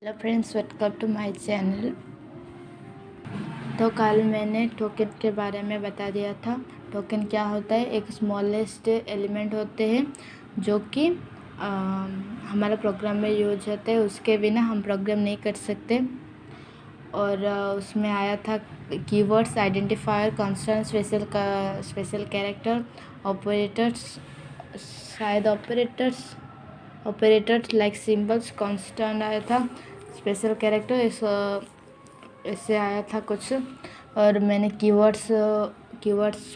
Hello friends, welcome to my channel. तो कल मैंने टोकन के बारे में बता दिया था। टोकन क्या होता है? एक स्मॉलेस्ट एलिमेंट होते हैं जो कि हमारा प्रोग्राम में यूज होते हैं। उसके बिना हम प्रोग्राम नहीं कर सकते। और उसमें आया था keywords, identifier, constant, special character, operators, शायद ऑपरेटर्स लाइक सिंबल्स, कांस्टेंट आया था, स्पेशल कैरेक्टर इससे आया था कुछ। और मैंने कीवर्ड्स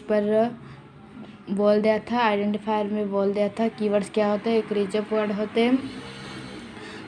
पर बोल दिया था, आइडेंटिफायर में बोल दिया था। कीवर्ड्स क्या होते हैं? एक रिजर्व वर्ड होते हैं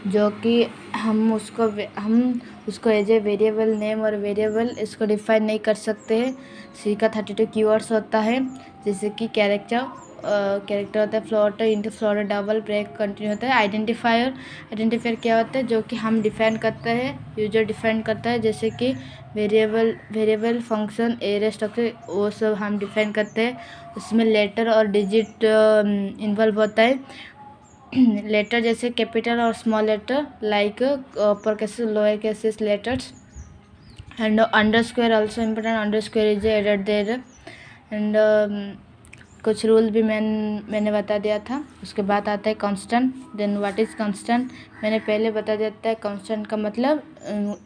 जो कि हम उसको एज ए वेरिएबल नेम और वेरिएबल इसको डिफाइन नहीं कर सकते हैं। सी का 32 कीवर्ड्स होता है, जैसे कि कैरेक्टर होता है, float, into float, double, break, continue होता है। आइडेंटिफायर क्या होता है? जो कि हम डिफाइन करते हैं, यूजर डिफाइन करता है, जैसे कि वेरिएबल, फंक्शन, एरे, स्ट्रक्चर, वो सब हम डिफाइन करते हैं। उसमें लेटर और डिजिट इन्वॉल्व होता है। लेटर जैसे कैपिटल और small letter, like upper cases, lower cases letters, and underscore also important. Underscore is added there. And कुछ रूल भी मैंने बता दिया था। उसके बाद आता है constant. Then what is constant? मैंने पहले बता दिया था। कांस्टेंट का मतलब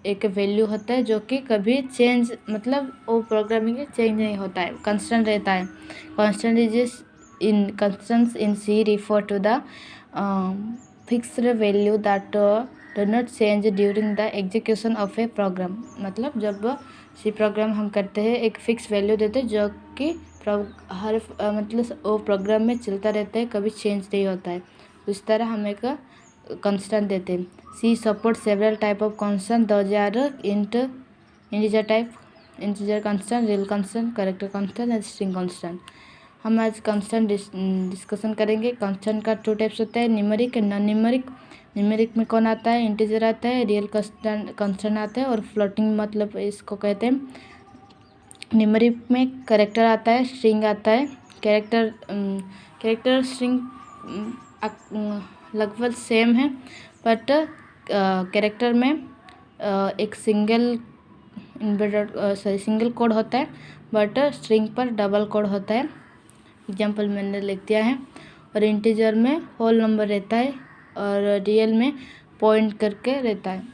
एक वैल्यू होता है जो कि कभी चेंज, मतलब वो प्रोग्रामिंग में चेंज नहीं होता है, कांस्टेंट रहता है। Constants in C refer to the fixed value that do not change during the execution of a program। मतलब जब सी प्रोग्राम हम करते हैं, एक फिक्स वैल्यू देते हैं जो कि मतलब वो प्रोग्राम में चलता रहता है, कभी चेंज नहीं होता है। उस तरह हम एक कांस्टेंट देते हैं। C support several type of constant. Those are integer type, integer constant, real constant, character constant and string constant. हम आज कांस्टेंट डिस्कशन करेंगे। कांस्टेंट का 2 टाइप्स होता है, numeric and non numeric. Numeric में कौन आता है? इंटीजर आता है, रियल कांस्टेंट आता है, और फ्लोटिंग मतलब इसको कहते हैं। न्यूमेरिक में कैरेक्टर आता है, स्ट्रिंग आता है। कैरेक्टर स्ट्रिंग लगभग सेम है, बट कैरेक्टर में एक सिंगल कोड होता है, बट स्ट्रिंग पर डबल कोड होता है। एग्जाम्पल मैंने लिख दिया है। और इंटीजर में होल नंबर रहता है, और रियल में पॉइंट करके रहता है।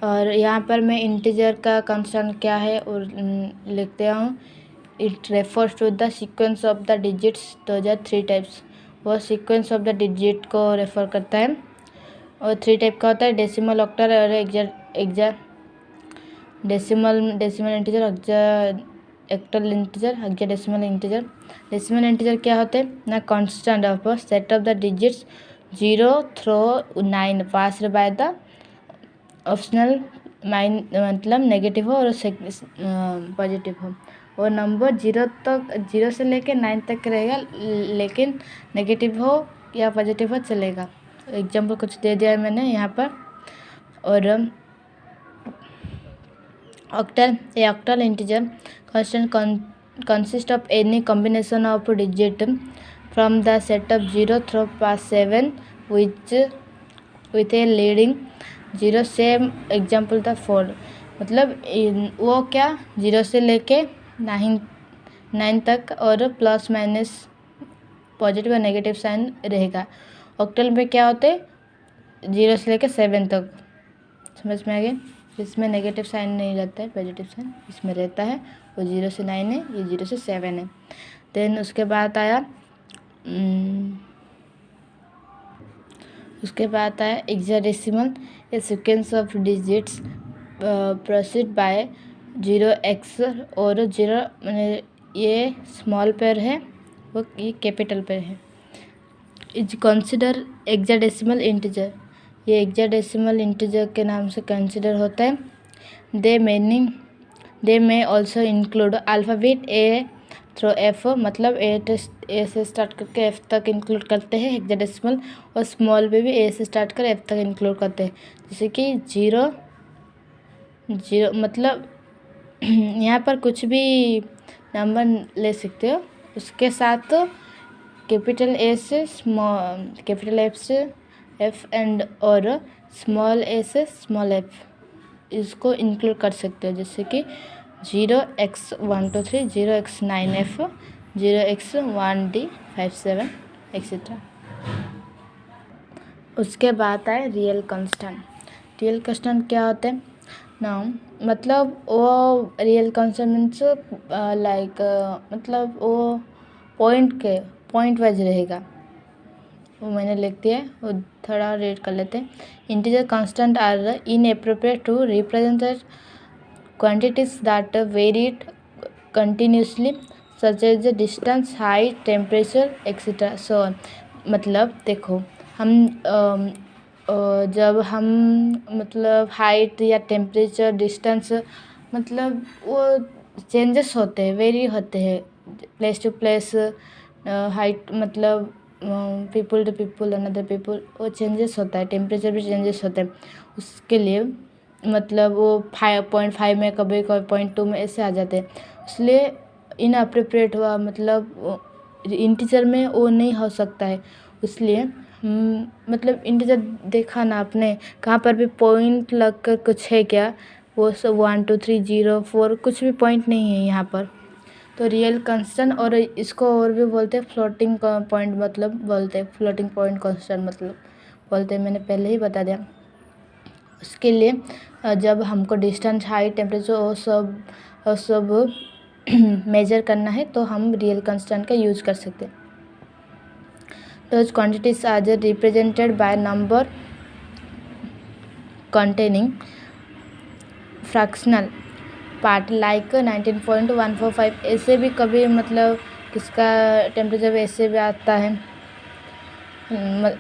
और यहाँ पर मैं इंटीजर का कांस्टेंट क्या है और लिखते हूँ। It refers to the sequence of the digits. तो 3 टाइप्स, वो सीक्वेंस ऑफ द डिजिट को रेफर करता है। और 3 टाइप का होता है, डेसिमल, ऑक्टल और decimal integer, octal integer, hexadecimal integer. Decimal integer क्या होते हैं ना? Constant of set of the digits 0 through 9 passed by the optional मतलब नेगेटिव हो और पॉजिटिव हो। और नंबर 0 से लेकर 9 तक रहेगा, लेकिन नेगेटिव हो या पॉजिटिव हो चलेगा। एग्जाम्पल कुछ दे दिया है मैंने यहाँ पर। और octal integer constant consist of any combination of digit from the set of 0 through past 7 with a leading 0। Same example था 4। मतलब वो क्या, 0 से लेके 9 तक, और प्लस माइनस पॉजिटिव और नेगेटिव साइन रहेगा। ऑक्टल में क्या होते हैं? 0 से लेके 7 तक। समझ में आ गया? इसमें नेगेटिव साइन नहीं रहता है, पॉजिटिव साइन इसमें रहता है। वो 0 से 9 है, ये 0 से 7 है। देन उसके बाद आया hexadecimal. A sequence of digits proceed by 0x और 0, ये स्मॉल पेयर है, वो ये कैपिटल पेयर है। Is consider hexadecimal integer. ये हेक्साडेसिमल इंटीजर के नाम से कंसिडर होता है। They may also include alphabet A through F, मतलब ए से स्टार्ट करके एफ तक इंक्लूड करते हैं हेक्साडेसिमल। और स्मॉल में भी ए से स्टार्ट कर एफ तक इंक्लूड करते हैं, जैसे कि 0 मतलब यहाँ पर कुछ भी नंबर ले सकते हो, उसके साथ कैपिटल ए से कैपिटल एफ से एफ एंड और स्मॉल ए से स्मॉल एफ इसको इंक्लूड कर सकते हो, जैसे कि 0x123 0x9f 0x1d57 एक्सेट्रा। उसके बाद आए रियल कांस्टेंट। रियल कांस्टेंट क्या होते हैं ना, मतलब वो रियल कांस्टेंट मीन्स लाइक मतलब वो पॉइंट वाइज रहेगा, वो मैंने लिख दिया है, वो थोड़ा रीड कर लेते हैं। Integer constant are inappropriate to represent quantities that varied continuously such as distance, height, temperature etc. so on। मतलब देखो हम जब हम मतलब हाइट या टेम्परेचर डिस्टेंस मतलब वो चेंजेस होते हैं, वेरी होते हैं प्लेस टू प्लेस, हाइट मतलब people to people another people, वो चेंजेस होता है, टेम्परेचर भी चेंजेस होते हैं। उसके लिए मतलब वो 5.5 में कभी 0.2 में ऐसे आ जाते हैं, इसलिए इनअप्रोप्रिएट हुआ, मतलब इंटीजर में वो नहीं हो सकता है। इसलिए मतलब इंटीजर देखा ना आपने, कहाँ पर भी पॉइंट लग कर कुछ है क्या, वो सब 1 2 3 0 4 कुछ भी पॉइंट नहीं है यहाँ पर। तो रियल कांस्टेंट, और इसको और भी बोलते हैं फ्लोटिंग पॉइंट, मतलब बोलते हैं फ्लोटिंग पॉइंट कांस्टेंट मतलब बोलते हैं, मैंने पहले ही बता दिया। उसके लिए जब हमको डिस्टेंस, हाइट, टेम्परेचर वो सब मेजर करना है तो हम रियल कांस्टेंट का यूज कर सकते हैं। Those quantities are represented by number containing fractional part like 19.145। ऐसे भी कभी मतलब किसका टेम्परेचर ऐसे भी आता है,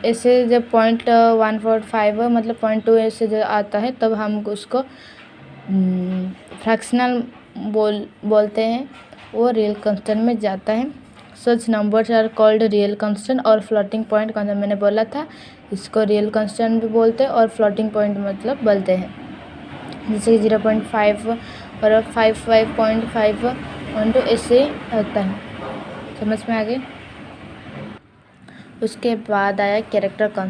ऐसे जब 0.145 मतलब 0.2 ऐसे जब आता है तब हम उसको फ्रैक्शनल बोलते हैं, वो रियल कांस्टेंट में जाता है। Such numbers are called real constant और फ्लोटिंग पॉइंट कांस्टेंट, मैंने बोला था इसको रियल कांस्टेंट भी बोलते हैं और फ्लोटिंग पॉइंट मतलब बोलते हैं, जैसे कि 0.5 और 5.5 ऐसे होता है। समझ में आ गई। उसके बाद आया कैरेक्टर कांस्टेंट।